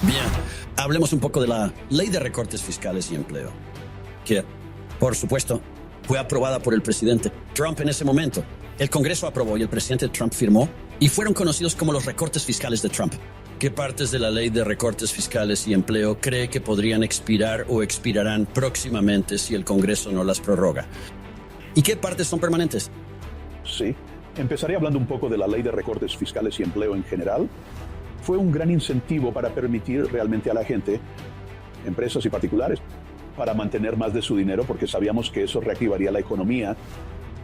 Bien, hablemos un poco de la Ley de Recortes Fiscales y Empleo, que, por supuesto, fue aprobada por el presidente Trump en ese momento. El Congreso aprobó y el presidente Trump firmó, y fueron conocidos como los recortes fiscales de Trump. ¿Qué partes de la Ley de Recortes Fiscales y Empleo cree que podrían expirar o expirarán próximamente si el Congreso no las prorroga? ¿Y qué partes son permanentes? Sí, empezaré hablando un poco de la Ley de Recortes Fiscales y Empleo en general. Fue un gran incentivo para permitir realmente a la gente, empresas y particulares, para mantener más de su dinero, porque sabíamos que eso reactivaría la economía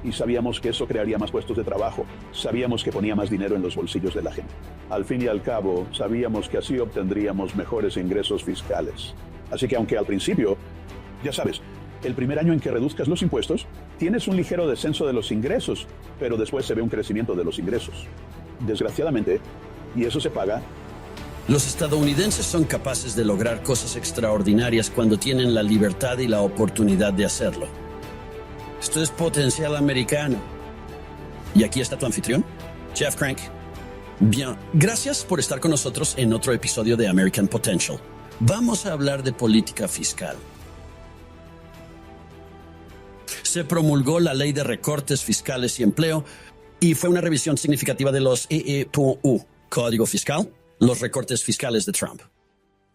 y sabíamos que eso crearía más puestos de trabajo. Sabíamos que ponía más dinero en los bolsillos de la gente. Al fin y al cabo, sabíamos que así obtendríamos mejores ingresos fiscales. Así que aunque al principio, ya sabes, el primer año en que reduzcas los impuestos, tienes un ligero descenso de los ingresos, pero después se ve un crecimiento de los ingresos. Desgraciadamente, y eso se paga. Los estadounidenses son capaces de lograr cosas extraordinarias cuando tienen la libertad y la oportunidad de hacerlo. Esto es potencial americano. Y aquí está tu anfitrión, Jeff Crank. Bien, gracias por estar con nosotros en otro episodio de American Potential. Vamos a hablar de política fiscal. Se promulgó la Ley de Recortes Fiscales y Empleo y fue una revisión significativa de los EE.U, Código Fiscal, los recortes fiscales de Trump.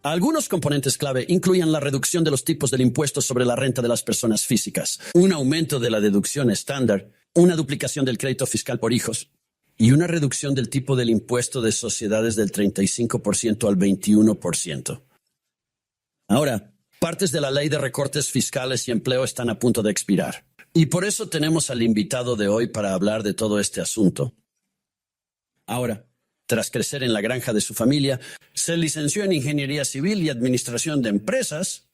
Algunos componentes clave incluían la reducción de los tipos del impuesto sobre la renta de las personas físicas, un aumento de la deducción estándar, una duplicación del crédito fiscal por hijos y una reducción del tipo del impuesto de sociedades del 35% al 21%. Ahora, partes de la Ley de Recortes Fiscales y Empleo están a punto de expirar. Y por eso tenemos al invitado de hoy para hablar de todo este asunto. Ahora, tras crecer en la granja de su familia, se licenció en Ingeniería Civil y Administración de Empresas.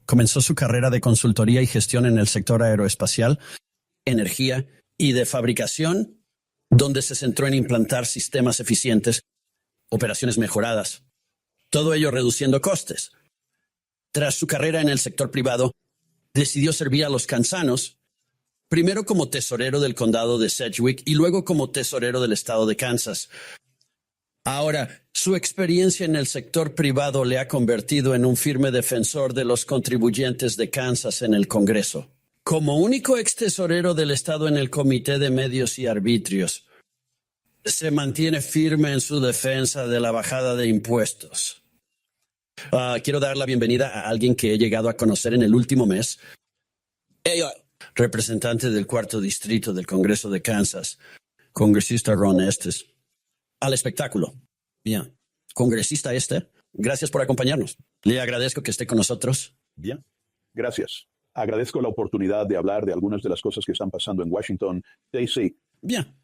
Comenzó su carrera de consultoría y gestión en el sector aeroespacial, energía y de fabricación, donde se centró en implantar sistemas eficientes, operaciones mejoradas, todo ello reduciendo costes. Tras su carrera en el sector privado, decidió servir a los kansanos, primero como tesorero del condado de Sedgwick y luego como tesorero del estado de Kansas. Ahora, su experiencia en el sector privado le ha convertido en un firme defensor de los contribuyentes de Kansas en el Congreso. Como único ex tesorero del estado en el Comité de Medios y Arbitrios, se mantiene firme en su defensa de la bajada de impuestos. Quiero dar la bienvenida a alguien que he llegado a conocer en el último mes. Representante del 4º Distrito del Congreso de Kansas, congresista Ron Estes. Al espectáculo. Bien. Congresista gracias por acompañarnos. Le agradezco que esté con nosotros. Bien. Gracias. Agradezco la oportunidad de hablar de algunas de las cosas que están pasando en Washington, D.C. Bien.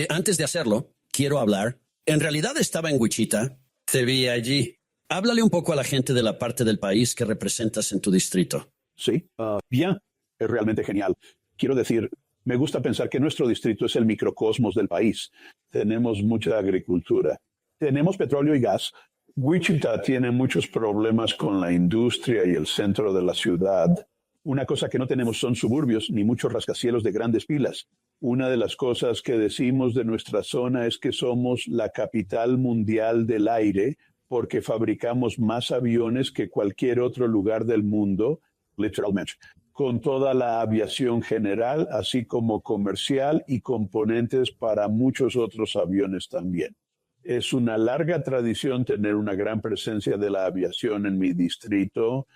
Antes de hacerlo, quiero hablar. En realidad estaba en Wichita. Te vi allí. Háblale un poco a la gente de la parte del país que representas en tu distrito. Sí. Bien. Es realmente genial. Quiero decir, me gusta pensar que nuestro distrito es el microcosmos del país. Tenemos mucha agricultura. Tenemos petróleo y gas. Wichita tiene muchos problemas con la industria y el centro de la ciudad. Una cosa que no tenemos son suburbios ni muchos rascacielos de grandes pilas. Una de las cosas que decimos de nuestra zona es que somos la capital mundial del aire porque fabricamos más aviones que cualquier otro lugar del mundo, literalmente, con toda la aviación general, así como comercial y componentes para muchos otros aviones también. Es una larga tradición tener una gran presencia de la aviación en mi distrito.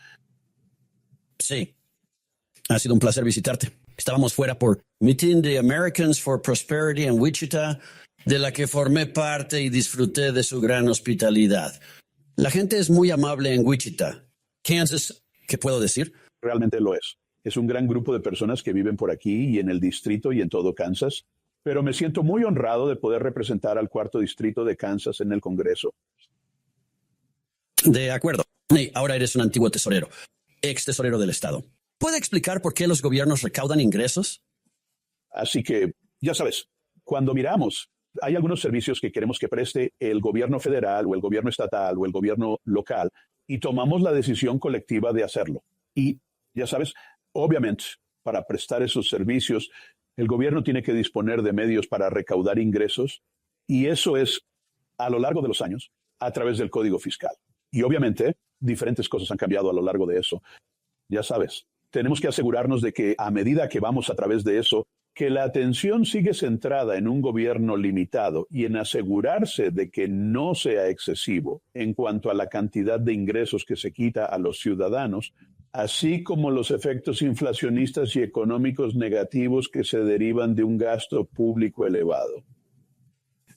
Sí, ha sido un placer visitarte. Estábamos fuera por Meeting the Americans for Prosperity en Wichita, de la que formé parte y disfruté de su gran hospitalidad. La gente es muy amable en Wichita. Kansas, ¿qué puedo decir? Realmente lo es. Es un gran grupo de personas que viven por aquí y en el distrito y en todo Kansas, pero me siento muy honrado de poder representar al 4º Distrito de Kansas en el Congreso. De acuerdo. Y ahora eres un antiguo tesorero, ex tesorero del estado. ¿Puede explicar por qué los gobiernos recaudan ingresos? Así que, ya sabes, cuando miramos, hay algunos servicios que queremos que preste el gobierno federal o el gobierno estatal o el gobierno local y tomamos la decisión colectiva de hacerlo. Y, ya sabes, obviamente, para prestar esos servicios, el gobierno tiene que disponer de medios para recaudar ingresos y eso es, a lo largo de los años, a través del Código Fiscal. Y obviamente, diferentes cosas han cambiado a lo largo de eso. Ya sabes, tenemos que asegurarnos de que a medida que vamos a través de eso, que la atención sigue centrada en un gobierno limitado y en asegurarse de que no sea excesivo en cuanto a la cantidad de ingresos que se quita a los ciudadanos, así como los efectos inflacionistas y económicos negativos que se derivan de un gasto público elevado.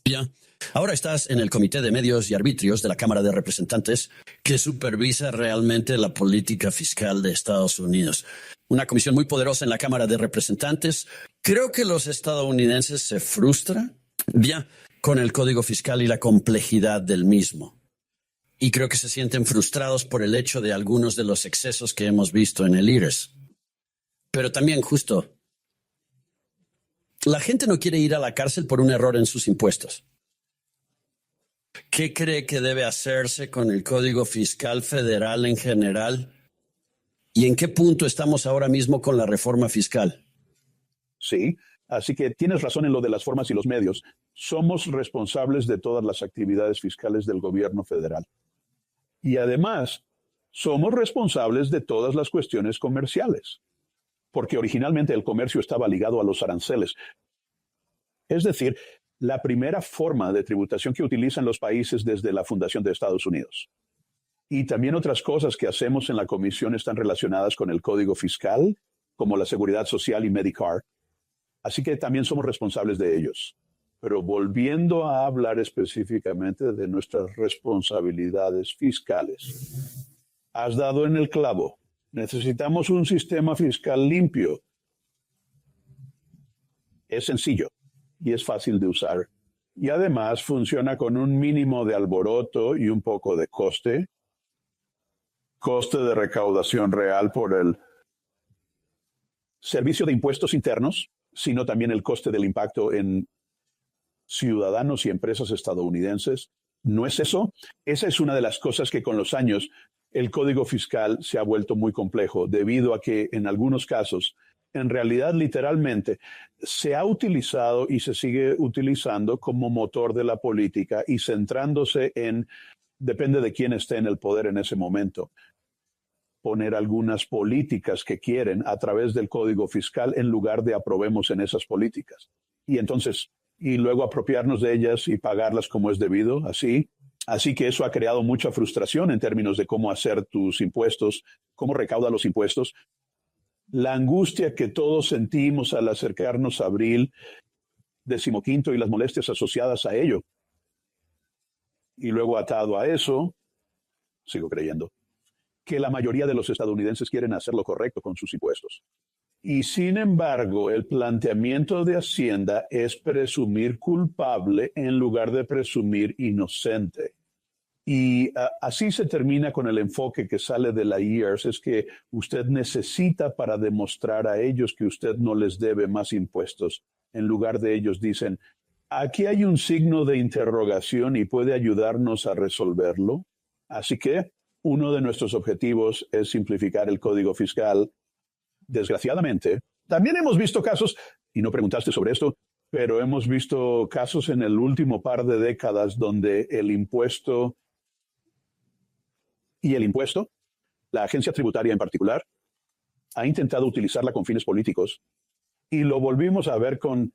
Bien. Ahora estás en el Comité de Medios y Arbitrios de la Cámara de Representantes, que supervisa realmente la política fiscal de Estados Unidos. Una comisión muy poderosa en la Cámara de Representantes. Creo que los estadounidenses se frustran bien con el código fiscal y la complejidad del mismo. Y creo que se sienten frustrados por el hecho de algunos de los excesos que hemos visto en el IRS. Pero también justo, la gente no quiere ir a la cárcel por un error en sus impuestos. ¿Qué cree que debe hacerse con el Código Fiscal Federal en general? ¿Y en qué punto estamos ahora mismo con la reforma fiscal? Sí, así que tienes razón en lo de las formas y los medios. Somos responsables de todas las actividades fiscales del gobierno federal. Y además, somos responsables de todas las cuestiones comerciales, porque originalmente el comercio estaba ligado a los aranceles. Es decir, la primera forma de tributación que utilizan los países desde la fundación de Estados Unidos. Y también otras cosas que hacemos en la comisión están relacionadas con el código fiscal, como la seguridad social y Medicare. Así que también somos responsables de ellos. Pero volviendo a hablar específicamente de nuestras responsabilidades fiscales, has dado en el clavo. Necesitamos un sistema fiscal limpio. Es sencillo y es fácil de usar. Y además funciona con un mínimo de alboroto y un poco de coste. Coste de recaudación real por el servicio de impuestos internos, sino también el coste del impacto en ciudadanos y empresas estadounidenses. ¿No es eso? Esa es una de las cosas que con los años el código fiscal se ha vuelto muy complejo, debido a que en algunos casos, en realidad literalmente, se ha utilizado y se sigue utilizando como motor de la política y centrándose en, depende de quién esté en el poder en ese momento, poner algunas políticas que quieren a través del código fiscal en lugar de aprobemos en esas políticas. Y entonces, y luego apropiarnos de ellas y pagarlas como es debido, así. Así que eso ha creado mucha frustración en términos de cómo hacer tus impuestos, cómo recauda los impuestos. La angustia que todos sentimos al acercarnos a abril 15 y las molestias asociadas a ello. Y luego atado a eso, sigo creyendo que la mayoría de los estadounidenses quieren hacer lo correcto con sus impuestos. Y sin embargo, el planteamiento de Hacienda es presumir culpable en lugar de presumir inocente. Y así se termina con el enfoque que sale de la IRS, es que usted necesita para demostrar a ellos que usted no les debe más impuestos. En lugar de ellos dicen, aquí hay un signo de interrogación y puede ayudarnos a resolverlo. Así que uno de nuestros objetivos es simplificar el código fiscal. Desgraciadamente, también hemos visto casos, y no preguntaste sobre esto, pero hemos visto casos en el último par de décadas donde el impuesto, la agencia tributaria en particular, ha intentado utilizarla con fines políticos. Y lo volvimos a ver con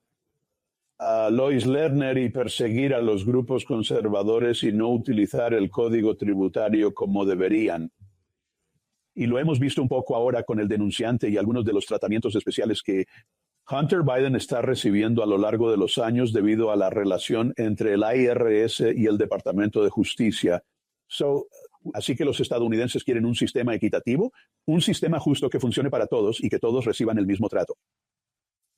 Lois Lerner y perseguir a los grupos conservadores y no utilizar el código tributario como deberían. Y lo hemos visto un poco ahora con el denunciante y algunos de los tratamientos especiales que Hunter Biden está recibiendo a lo largo de los años debido a la relación entre el IRS y el Departamento de Justicia. Así que los estadounidenses quieren un sistema equitativo, un sistema justo que funcione para todos y que todos reciban el mismo trato.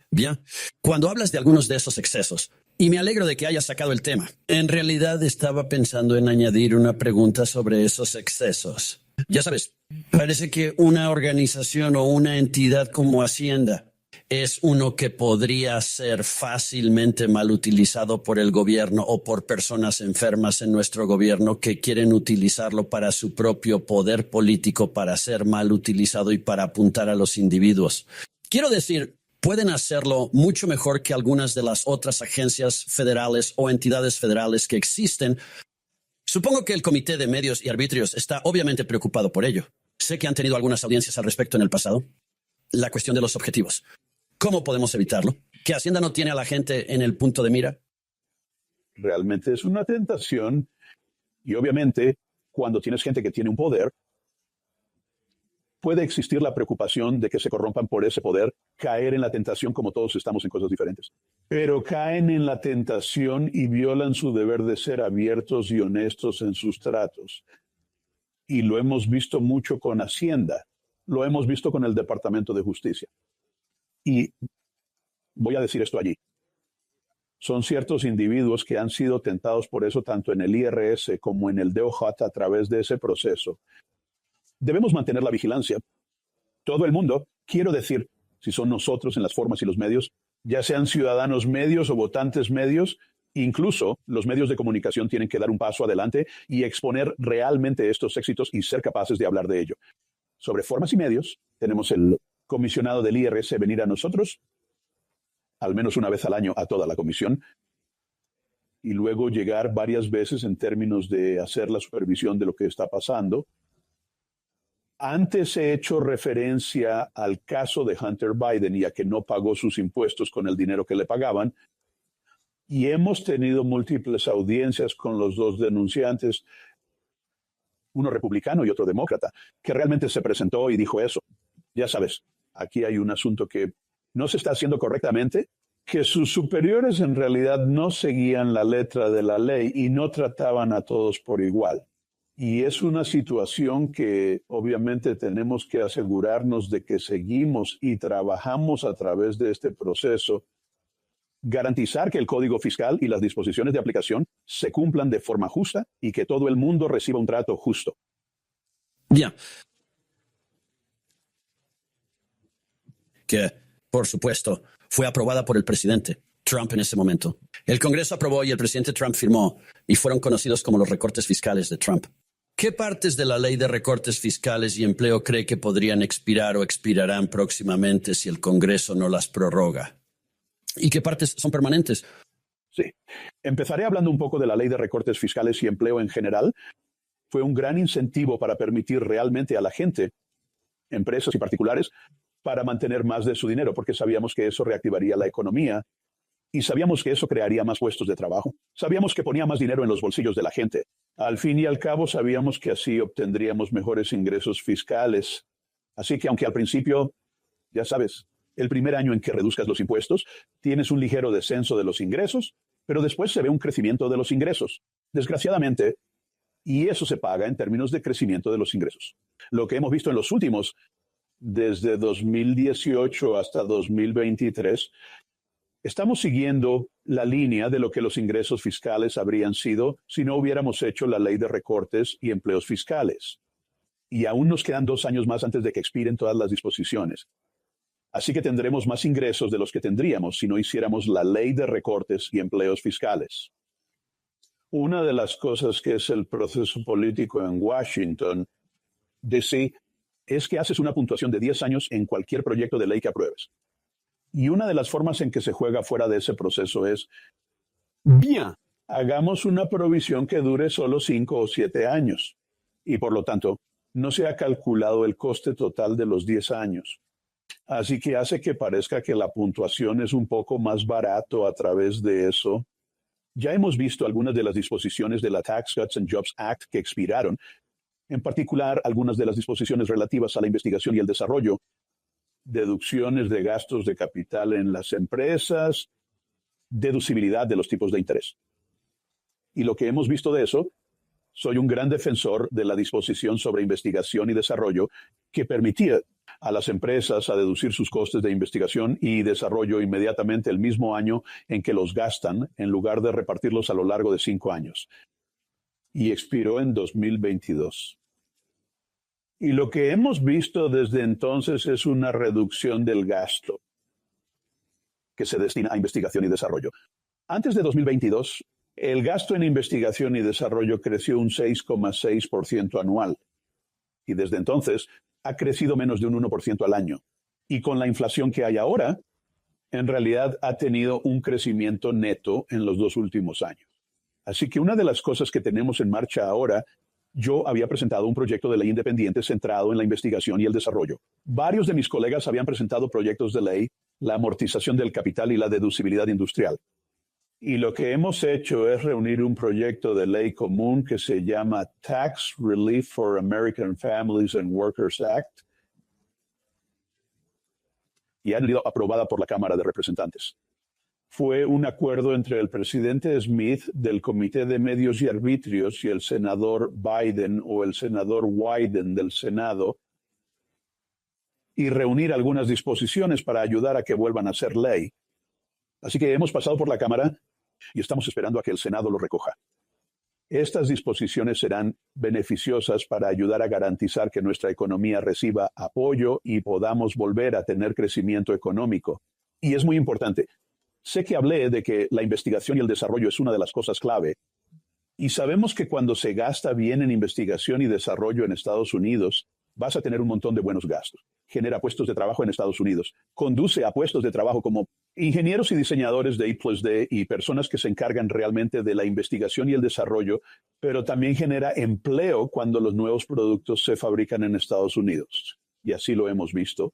Bien, cuando hablas de algunos de esos excesos, y me alegro de que hayas sacado el tema, en realidad estaba pensando en añadir una pregunta sobre esos excesos. Ya sabes, parece que una organización o una entidad como Hacienda es uno que podría ser fácilmente mal utilizado por el gobierno o por personas enfermas en nuestro gobierno que quieren utilizarlo para su propio poder político, para ser mal utilizado y para apuntar a los individuos. Quiero decir, pueden hacerlo mucho mejor que algunas de las otras agencias federales o entidades federales que existen, Supongo que el Comité de Medios y Arbitrios está obviamente preocupado por ello. Sé que han tenido algunas audiencias al respecto en el pasado. La cuestión de los objetivos. ¿Cómo podemos evitarlo? ¿Que Hacienda no tiene a la gente en el punto de mira? Realmente es una tentación y obviamente cuando tienes gente que tiene un poder, puede existir la preocupación de que se corrompan por ese poder, caer en la tentación como todos estamos en cosas diferentes. Pero caen en la tentación y violan su deber de ser abiertos y honestos en sus tratos. Y lo hemos visto mucho con Hacienda, lo hemos visto con el Departamento de Justicia. Y voy a decir esto allí. Son ciertos individuos que han sido tentados por eso tanto en el IRS como en el DOJ a través de ese proceso. Debemos mantener la vigilancia. Todo el mundo, quiero decir, si son nosotros en las formas y los medios, ya sean ciudadanos medios o votantes medios, incluso los medios de comunicación tienen que dar un paso adelante y exponer realmente estos éxitos y ser capaces de hablar de ello. Sobre formas y medios, tenemos el comisionado del IRS venir a nosotros, al menos una vez al año a toda la comisión, y luego llegar varias veces en términos de hacer la supervisión de lo que está pasando. Antes he hecho referencia al caso de Hunter Biden y a que no pagó sus impuestos con el dinero que le pagaban. Y hemos tenido múltiples audiencias con los dos denunciantes, uno republicano y otro demócrata, que realmente se presentó y dijo eso. Ya sabes, aquí hay un asunto que no se está haciendo correctamente, que sus superiores en realidad no seguían la letra de la ley y no trataban a todos por igual. Y es una situación que obviamente tenemos que asegurarnos de que seguimos y trabajamos a través de este proceso, garantizar que el Código Fiscal y las disposiciones de aplicación se cumplan de forma justa y que todo el mundo reciba un trato justo. Bien. Que, por supuesto, fue aprobada por el presidente Trump en ese momento. El Congreso aprobó y el presidente Trump firmó, y fueron conocidos como los recortes fiscales de Trump. ¿Qué partes de la ley de recortes fiscales y empleo cree que podrían expirar o expirarán próximamente si el Congreso no las prorroga? ¿Y qué partes son permanentes? Sí. Empezaré hablando un poco de la ley de recortes fiscales y empleo en general. Fue un gran incentivo para permitir realmente a la gente, empresas y particulares, para mantener más de su dinero, porque sabíamos que eso reactivaría la economía y sabíamos que eso crearía más puestos de trabajo. Sabíamos que ponía más dinero en los bolsillos de la gente. Al fin y al cabo, sabíamos que así obtendríamos mejores ingresos fiscales. Así que aunque al principio, ya sabes, el primer año en que reduzcas los impuestos, tienes un ligero descenso de los ingresos, pero después se ve un crecimiento de los ingresos. Desgraciadamente, y eso se paga en términos de crecimiento de los ingresos. Lo que hemos visto en los últimos, desde 2018 hasta 2023, estamos siguiendo la línea de lo que los ingresos fiscales habrían sido si no hubiéramos hecho la ley de recortes y empleos fiscales. Y aún nos quedan 2 años más antes de que expiren todas las disposiciones. Así que tendremos más ingresos de los que tendríamos si no hiciéramos la ley de recortes y empleos fiscales. Una de las cosas que es el proceso político en Washington, D.C., es que haces una puntuación de 10 años en cualquier proyecto de ley que apruebes. Y una de las formas en que se juega fuera de ese proceso es, bien, hagamos una provisión que dure solo 5 o 7 años. Y por lo tanto, no se ha calculado el coste total de los 10 años. Así que hace que parezca que la puntuación es un poco más barato a través de eso. Ya hemos visto algunas de las disposiciones de la Tax Cuts and Jobs Act que expiraron, en particular algunas de las disposiciones relativas a la investigación y el desarrollo, deducciones de gastos de capital en las empresas, deducibilidad de los tipos de interés. Y lo que hemos visto de eso, soy un gran defensor de la disposición sobre investigación y desarrollo que permitía a las empresas a deducir sus costes de investigación y desarrollo inmediatamente el mismo año en que los gastan, en lugar de repartirlos a lo largo de 5 años. Y expiró en 2022. Y lo que hemos visto desde entonces es una reducción del gasto que se destina a investigación y desarrollo. Antes de 2022, el gasto en investigación y desarrollo creció un 6,6% anual. Y desde entonces ha crecido menos de un 1% al año. Y con la inflación que hay ahora, en realidad ha tenido un crecimiento neto en los 2 últimos años. Así que una de las cosas que tenemos en marcha ahora, yo había presentado un proyecto de ley independiente centrado en la investigación y el desarrollo. Varios de mis colegas habían presentado proyectos de ley, la amortización del capital y la deducibilidad industrial. Y lo que hemos hecho es reunir un proyecto de ley común que se llama Tax Relief for American Families and Workers Act, y ha sido aprobada por la Cámara de Representantes. Fue un acuerdo entre el presidente Smith del Comité de Medios y Arbitrios y el senador Biden o el senador Wyden del Senado, y reunir algunas disposiciones para ayudar a que vuelvan a ser ley. Así que hemos pasado por la Cámara y estamos esperando a que el Senado lo recoja. Estas disposiciones serán beneficiosas para ayudar a garantizar que nuestra economía reciba apoyo y podamos volver a tener crecimiento económico. Y es muy importante. Sé que hablé de que la investigación y el desarrollo es una de las cosas clave. Y sabemos que cuando se gasta bien en investigación y desarrollo en Estados Unidos, vas a tener un montón de buenos gastos. Genera puestos de trabajo en Estados Unidos. Conduce a puestos de trabajo como ingenieros y diseñadores de I+D y personas que se encargan realmente de la investigación y el desarrollo, pero también genera empleo cuando los nuevos productos se fabrican en Estados Unidos. Y así lo hemos visto.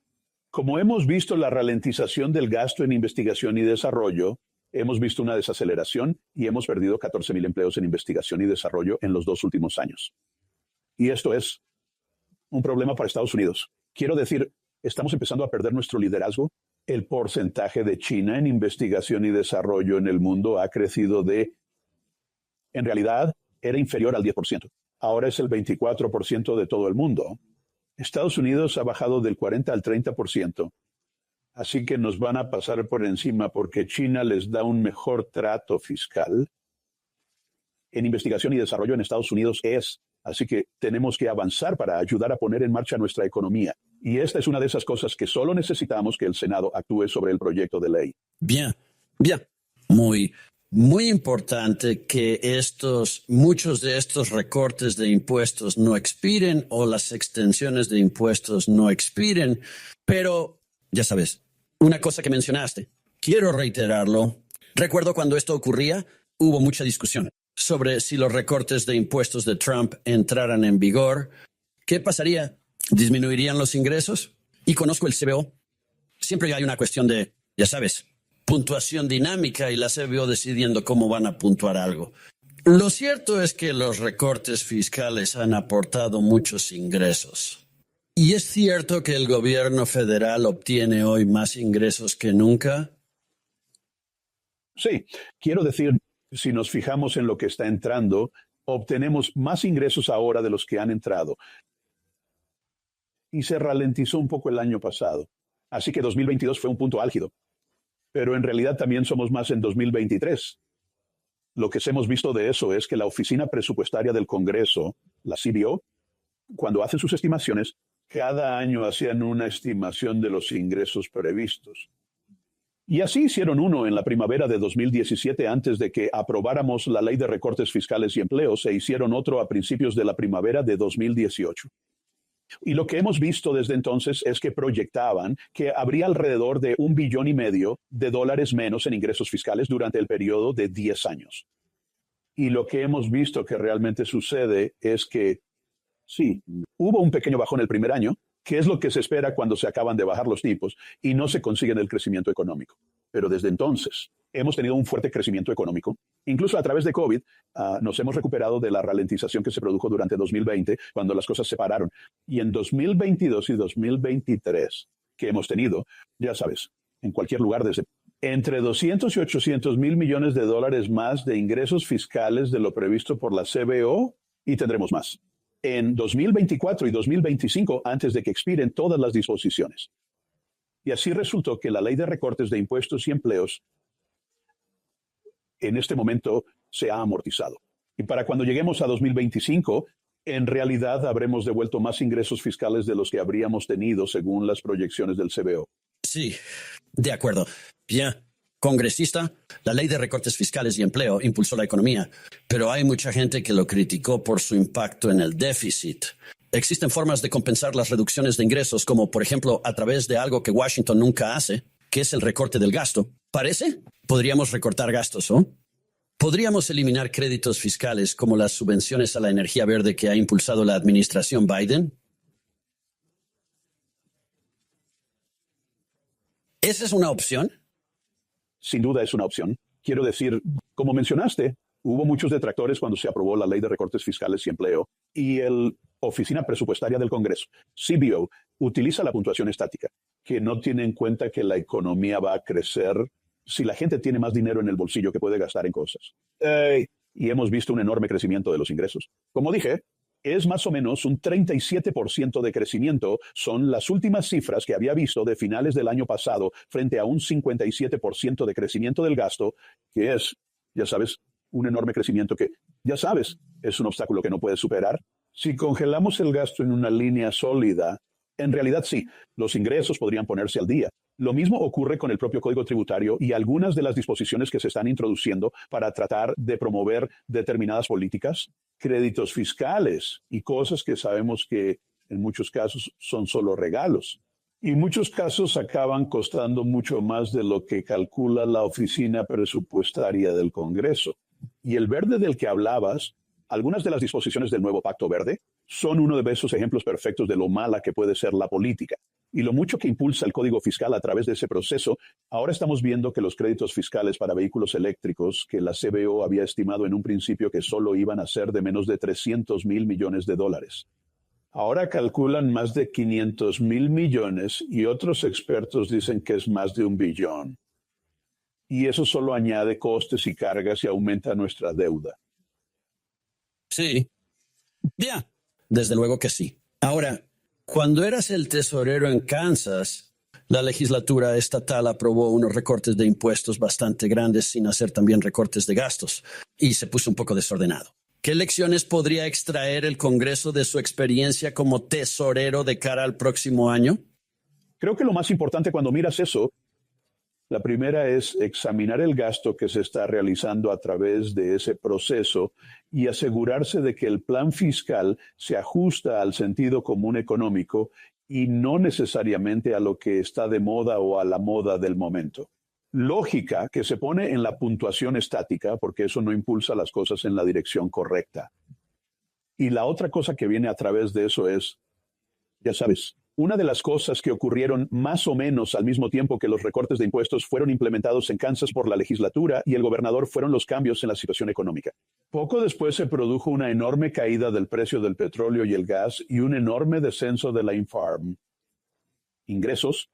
Como hemos visto la ralentización del gasto en investigación y desarrollo, hemos visto una desaceleración y hemos perdido 14,000 empleos en investigación y desarrollo en los 2 últimos años. Y esto es un problema para Estados Unidos. Quiero decir, estamos empezando a perder nuestro liderazgo. El porcentaje de China en investigación y desarrollo en el mundo ha crecido en realidad, era inferior al 10%. Ahora es el 24% de todo el mundo. Estados Unidos ha bajado del 40 al 30%. Así que nos van a pasar por encima porque China les da un mejor trato fiscal. En investigación y desarrollo en Estados Unidos Así que tenemos que avanzar para ayudar a poner en marcha nuestra economía. Y esta es una de esas cosas que solo necesitamos que el Senado actúe sobre el proyecto de ley. Bien. Muy importante que muchos de estos recortes de impuestos no expiren o las extensiones de impuestos no expiren. Pero, ya sabes, una cosa que mencionaste, quiero reiterarlo. Recuerdo cuando esto ocurría, hubo mucha discusión sobre si los recortes de impuestos de Trump entraran en vigor. ¿Qué pasaría? ¿Disminuirían los ingresos? Y conozco el CBO. Siempre hay una cuestión de, ya sabes, puntuación dinámica y la CBO decidiendo cómo van a puntuar algo. Lo cierto es que los recortes fiscales han aportado muchos ingresos. ¿Y es cierto que el gobierno federal obtiene hoy más ingresos que nunca? Sí, quiero decir, si nos fijamos en lo que está entrando, obtenemos más ingresos ahora de los que han entrado. Y se ralentizó un poco el año pasado. Así que 2022 fue un punto álgido. Pero en realidad también somos más en 2023. Lo que hemos visto de eso es que la Oficina Presupuestaria del Congreso, la CBO, cuando hacen sus estimaciones, cada año hacían una estimación de los ingresos previstos. Y así hicieron uno en la primavera de 2017 antes de que aprobáramos la Ley de Recortes Fiscales y Empleo. Se hicieron otro a principios de la primavera de 2018. Y lo que hemos visto desde entonces es que proyectaban que habría alrededor de $1,5 billones menos en ingresos fiscales durante el periodo de 10 años. Y lo que hemos visto que realmente sucede es que sí, hubo un pequeño bajón el primer año, que es lo que se espera cuando se acaban de bajar los tipos y no se consigue el crecimiento económico. Pero desde entonces hemos tenido un fuerte crecimiento económico. Incluso a través de COVID nos hemos recuperado de la ralentización que se produjo durante 2020 cuando las cosas se pararon. Y en 2022 y 2023 que hemos tenido, ya sabes, en cualquier lugar desde entre 200 y 800 mil millones de dólares más de ingresos fiscales de lo previsto por la CBO y tendremos más en 2024 y 2025 antes de que expiren todas las disposiciones. Y así resultó que la ley de recortes de impuestos y empleos en este momento se ha amortizado. Y para cuando lleguemos a 2025, en realidad habremos devuelto más ingresos fiscales de los que habríamos tenido según las proyecciones del CBO. Sí, de acuerdo. Bien, congresista, la ley de recortes fiscales y empleo impulsó la economía, pero hay mucha gente que lo criticó por su impacto en el déficit. Existen formas de compensar las reducciones de ingresos, como por ejemplo a través de algo que Washington nunca hace, que es el recorte del gasto. ¿Parece? Podríamos recortar gastos, ¿no? ¿Podríamos eliminar créditos fiscales como las subvenciones a la energía verde que ha impulsado la administración Biden? ¿Esa es una opción? Sin duda es una opción. Quiero decir, como mencionaste, hubo muchos detractores cuando se aprobó la Ley de Recortes Fiscales y Empleo, y el Oficina Presupuestaria del Congreso, CBO, utiliza la puntuación estática, que no tiene en cuenta que la economía va a crecer si la gente tiene más dinero en el bolsillo que puede gastar en cosas. Y hemos visto un enorme crecimiento de los ingresos. Como dije, es más o menos un 37% de crecimiento. Son las últimas cifras que había visto de finales del año pasado frente a un 57% de crecimiento del gasto, que es, ya sabes, un enorme crecimiento que, ya sabes, es un obstáculo que no puedes superar. Si congelamos el gasto en una línea sólida, en realidad sí, los ingresos podrían ponerse al día. Lo mismo ocurre con el propio Código Tributario y algunas de las disposiciones que se están introduciendo para tratar de promover determinadas políticas, créditos fiscales y cosas que sabemos que en muchos casos son solo regalos. Y en muchos casos acaban costando mucho más de lo que calcula la Oficina Presupuestaria del Congreso. Y el verde del que hablabas, algunas de las disposiciones del nuevo Pacto Verde son uno de esos ejemplos perfectos de lo mala que puede ser la política. Y lo mucho que impulsa el Código Fiscal a través de ese proceso, ahora estamos viendo que los créditos fiscales para vehículos eléctricos, que la CBO había estimado en un principio que solo iban a ser de menos de $300,000 millones, ahora calculan más de $500,000 millones y otros expertos dicen que es más de $1 billón. Y eso solo añade costes y cargas y aumenta nuestra deuda. Sí. Bien, desde luego que sí. Ahora, cuando eras el tesorero en Kansas, la legislatura estatal aprobó unos recortes de impuestos bastante grandes sin hacer también recortes de gastos y se puso un poco desordenado. ¿Qué lecciones podría extraer el Congreso de su experiencia como tesorero de cara al próximo año? Creo que lo más importante cuando miras eso, la primera es examinar el gasto que se está realizando a través de ese proceso y asegurarse de que el plan fiscal se ajusta al sentido común económico y no necesariamente a lo que está de moda o a la moda del momento. Lógica que se pone en la puntuación estática, porque eso no impulsa las cosas en la dirección correcta. Y la otra cosa que viene a través de eso es, ya sabes, una de las cosas que ocurrieron más o menos al mismo tiempo que los recortes de impuestos fueron implementados en Kansas por la legislatura y el gobernador fueron los cambios en la situación económica. Poco después se produjo una enorme caída del precio del petróleo y el gas y un enorme descenso de la in-farm. Ingresos,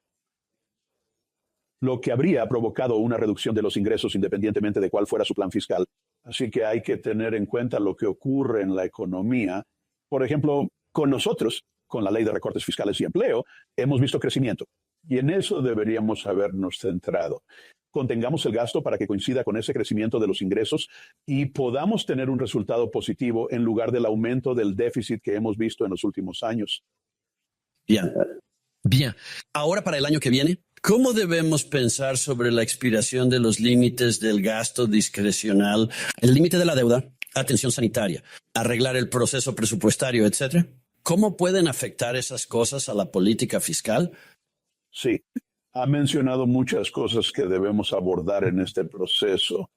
lo que habría provocado una reducción de los ingresos independientemente de cuál fuera su plan fiscal. Así que hay que tener en cuenta lo que ocurre en la economía. Por ejemplo, con nosotros, con la Ley de Recortes Fiscales y Empleo, hemos visto crecimiento. Y en eso deberíamos habernos centrado. Contengamos el gasto para que coincida con ese crecimiento de los ingresos y podamos tener un resultado positivo en lugar del aumento del déficit que hemos visto en los últimos años. Bien. Ahora para el año que viene, ¿cómo debemos pensar sobre la expiración de los límites del gasto discrecional, el límite de la deuda, atención sanitaria, arreglar el proceso presupuestario, etcétera? ¿Cómo pueden afectar esas cosas a la política fiscal? Sí, ha mencionado muchas cosas que debemos abordar en este proceso.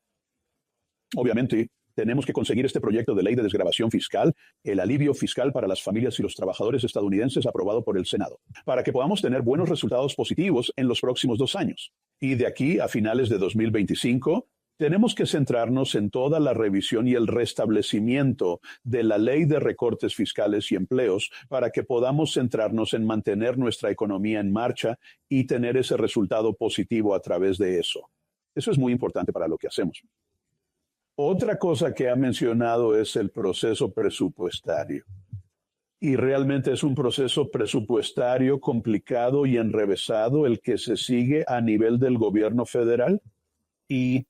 Obviamente, tenemos que conseguir este proyecto de ley de desgravación fiscal, el alivio fiscal para las familias y los trabajadores estadounidenses aprobado por el Senado, para que podamos tener buenos resultados positivos en los próximos 2 años. Y de aquí a finales de 2025, tenemos que centrarnos en toda la revisión y el restablecimiento de la Ley de Recortes Fiscales y Empleos para que podamos centrarnos en mantener nuestra economía en marcha y tener ese resultado positivo a través de eso. Eso es muy importante para lo que hacemos. Otra cosa que ha mencionado es el proceso presupuestario. Y realmente es un proceso presupuestario complicado y enrevesado el que se sigue a nivel del gobierno federal. Y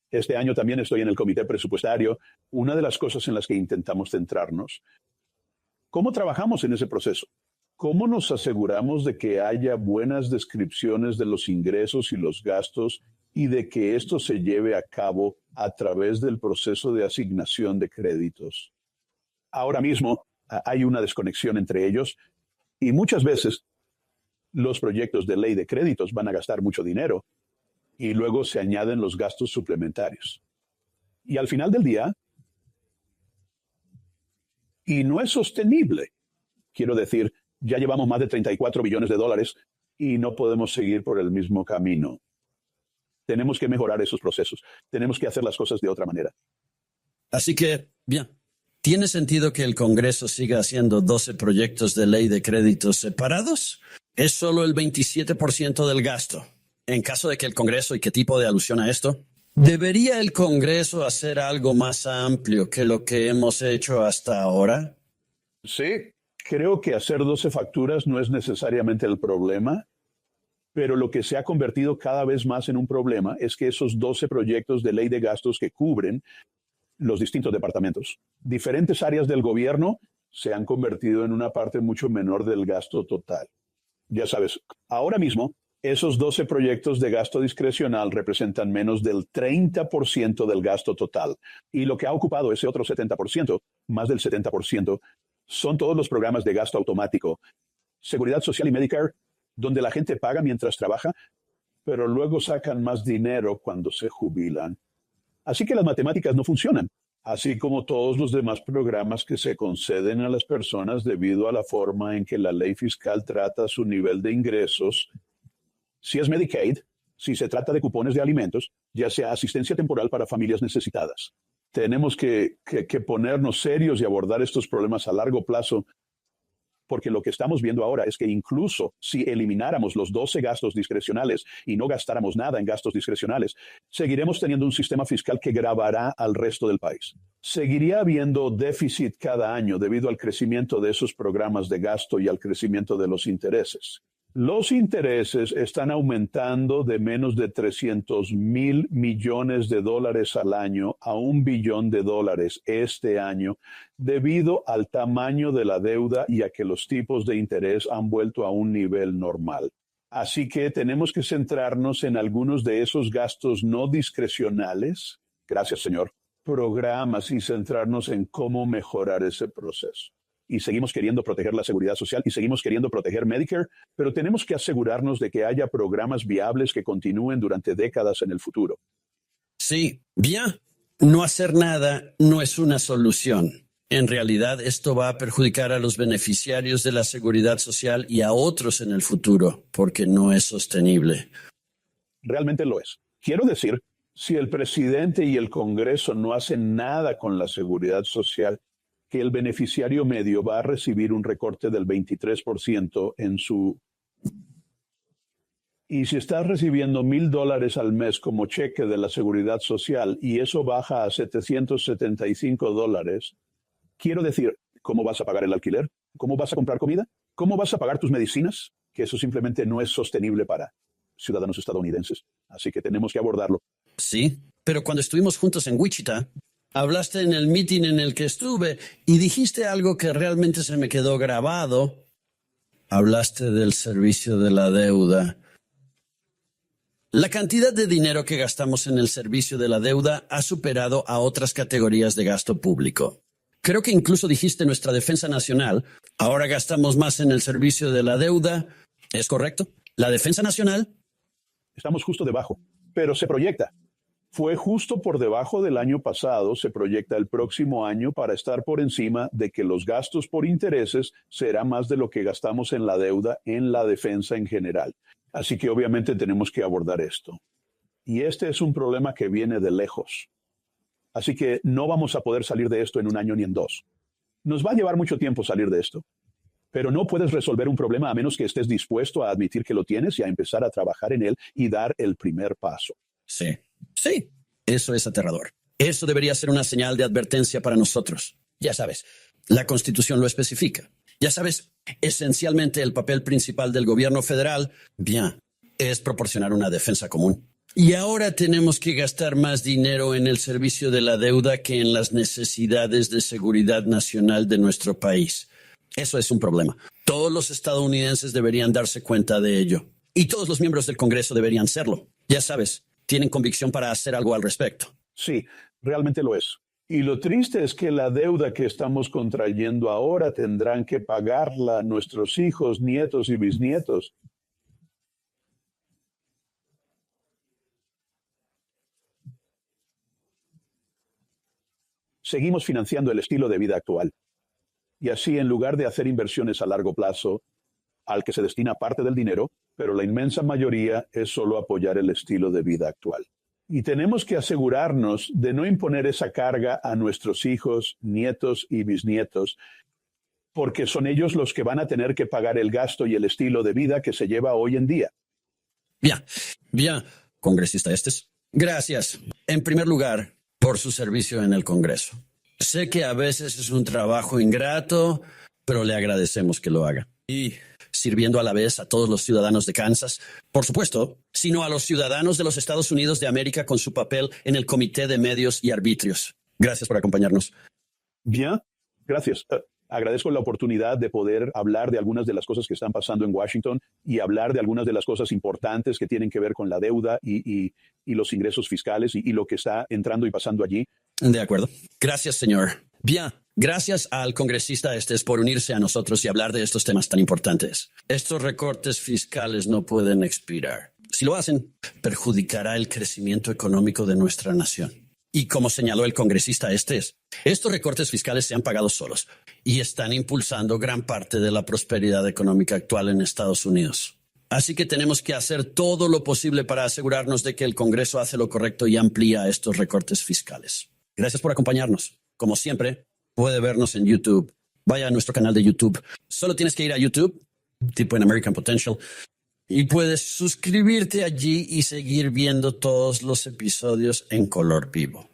este año también estoy en el comité presupuestario. Una de las cosas en las que intentamos centrarnos, ¿cómo trabajamos en ese proceso? ¿Cómo nos aseguramos de que haya buenas descripciones de los ingresos y los gastos y de que esto se lleve a cabo a través del proceso de asignación de créditos? Ahora mismo hay una desconexión entre ellos y muchas veces los proyectos de ley de créditos van a gastar mucho dinero y luego se añaden los gastos suplementarios. Y al final del día, y no es sostenible. Quiero decir, ya llevamos más de 34 billones de dólares y no podemos seguir por el mismo camino. Tenemos que mejorar esos procesos. Tenemos que hacer las cosas de otra manera. Así que, bien, ¿tiene sentido que el Congreso siga haciendo 12 proyectos de ley de créditos separados? Es solo el 27% del gasto. En caso de que el Congreso, ¿y qué tipo de alusión a esto? ¿Debería el Congreso hacer algo más amplio que lo que hemos hecho hasta ahora? Sí, creo que hacer 12 facturas no es necesariamente el problema, pero lo que se ha convertido cada vez más en un problema es que esos 12 proyectos de ley de gastos que cubren los distintos departamentos, diferentes áreas del gobierno, se han convertido en una parte mucho menor del gasto total. Ya sabes, ahora mismo, esos 12 proyectos de gasto discrecional representan menos del 30% del gasto total. Y lo que ha ocupado ese otro 70%, más del 70%, son todos los programas de gasto automático, Seguridad Social y Medicare, donde la gente paga mientras trabaja, pero luego sacan más dinero cuando se jubilan. Así que las matemáticas no funcionan, así como todos los demás programas que se conceden a las personas debido a la forma en que la ley fiscal trata su nivel de ingresos. Si es Medicaid, si se trata de cupones de alimentos, ya sea asistencia temporal para familias necesitadas. Tenemos que ponernos serios y abordar estos problemas a largo plazo, porque lo que estamos viendo ahora es que incluso si elimináramos los 12 gastos discrecionales y no gastáramos nada en gastos discrecionales, seguiremos teniendo un sistema fiscal que gravará al resto del país. Seguiría habiendo déficit cada año debido al crecimiento de esos programas de gasto y al crecimiento de los intereses. Los intereses están aumentando de menos de 300,000 millones de dólares al año a $1 billón este año debido al tamaño de la deuda y a que los tipos de interés han vuelto a un nivel normal. Así que tenemos que centrarnos en algunos de esos gastos no discrecionales, gracias señor, programas y centrarnos en cómo mejorar ese proceso. Y seguimos queriendo proteger la seguridad social y seguimos queriendo proteger Medicare, pero tenemos que asegurarnos de que haya programas viables que continúen durante décadas en el futuro. Sí, bien. No hacer nada no es una solución. En realidad, esto va a perjudicar a los beneficiarios de la seguridad social y a otros en el futuro, porque no es sostenible. Realmente lo es. Quiero decir, si el presidente y el Congreso no hacen nada con la seguridad social, que el beneficiario medio va a recibir un recorte del 23% en su... Y si estás recibiendo $1,000 al mes como cheque de la seguridad social y eso baja a $775, quiero decir, ¿cómo vas a pagar el alquiler? ¿Cómo vas a comprar comida? ¿Cómo vas a pagar tus medicinas? Que eso simplemente no es sostenible para ciudadanos estadounidenses. Así que tenemos que abordarlo. Sí, pero cuando estuvimos juntos en Wichita, hablaste en el meeting en el que estuve y dijiste algo que realmente se me quedó grabado. Hablaste del servicio de la deuda. La cantidad de dinero que gastamos en el servicio de la deuda ha superado a otras categorías de gasto público. Creo que incluso dijiste nuestra defensa nacional. Ahora gastamos más en el servicio de la deuda. ¿Es correcto? La defensa nacional. Estamos justo debajo, pero se proyecta. Fue justo por debajo del año pasado, se proyecta el próximo año para estar por encima de que los gastos por intereses será más de lo que gastamos en la deuda en la defensa en general. Así que obviamente tenemos que abordar esto. Y este es un problema que viene de lejos. Así que no vamos a poder salir de esto en un año ni en dos. Nos va a llevar mucho tiempo salir de esto. Pero no puedes resolver un problema a menos que estés dispuesto a admitir que lo tienes y a empezar a trabajar en él y dar el primer paso. Sí, sí, eso es aterrador. Eso debería ser una señal de advertencia para nosotros. Ya sabes, la Constitución lo especifica. Ya sabes, esencialmente el papel principal del gobierno federal, bien, es proporcionar una defensa común. Y ahora tenemos que gastar más dinero en el servicio de la deuda que en las necesidades de seguridad nacional de nuestro país. Eso es un problema. Todos los estadounidenses deberían darse cuenta de ello. Y todos los miembros del Congreso deberían serlo. Ya sabes, tienen convicción para hacer algo al respecto. Sí, realmente lo es. Y lo triste es que la deuda que estamos contrayendo ahora tendrán que pagarla nuestros hijos, nietos y bisnietos. seguimos financiando el estilo de vida actual. Y así, en lugar de hacer inversiones a largo plazo, al que se destina parte del dinero, pero la inmensa mayoría es solo apoyar el estilo de vida actual. Y tenemos que asegurarnos de no imponer esa carga a nuestros hijos, nietos y bisnietos, porque son ellos los que van a tener que pagar el gasto y el estilo de vida que se lleva hoy en día. Bien, congresista Estes. Gracias, en primer lugar, por su servicio en el Congreso. Sé que a veces es un trabajo ingrato, pero le agradecemos que lo haga. Y sirviendo a la vez a todos los ciudadanos de Kansas, por supuesto, sino a los ciudadanos de los Estados Unidos de América con su papel en el Comité de Medios y Arbitrios. Gracias por acompañarnos. Bien, gracias. Agradezco la oportunidad de poder hablar de algunas de las cosas que están pasando en Washington y hablar de algunas de las cosas importantes que tienen que ver con la deuda y los ingresos fiscales y lo que está entrando y pasando allí. De acuerdo. Gracias, señor. Bien, gracias al congresista Estes por unirse a nosotros y hablar de estos temas tan importantes. Estos recortes fiscales no pueden expirar. Si lo hacen, perjudicará el crecimiento económico de nuestra nación. Y como señaló el congresista Estes, estos recortes fiscales se han pagado solos y están impulsando gran parte de la prosperidad económica actual en Estados Unidos. Así que tenemos que hacer todo lo posible para asegurarnos de que el Congreso hace lo correcto y amplía estos recortes fiscales. Gracias por acompañarnos. Como siempre, puede vernos en YouTube. Vaya a nuestro canal de YouTube. Solo tienes que ir a YouTube, tipo en American Potential, y puedes suscribirte allí y seguir viendo todos los episodios en color vivo.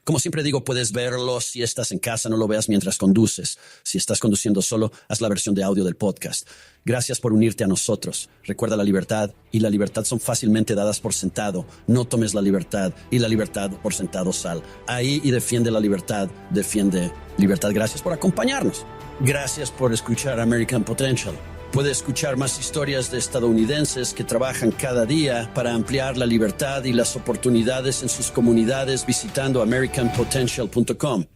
Como siempre digo, puedes verlo si estás en casa, no lo veas mientras conduces. Si estás conduciendo solo, haz la versión de audio del podcast. Gracias por unirte a libertad. Recuerda la libertad y la libertad son fácilmente dadas por sentado. No tomes la libertad y la libertad por sentado sal. Ahí y defiende la libertad, defiende libertad. Gracias por acompañarnos. Gracias por escuchar American Potential. Puede escuchar más historias de estadounidenses que trabajan cada día para ampliar la libertad y las oportunidades en sus comunidades visitando americanpotential.com.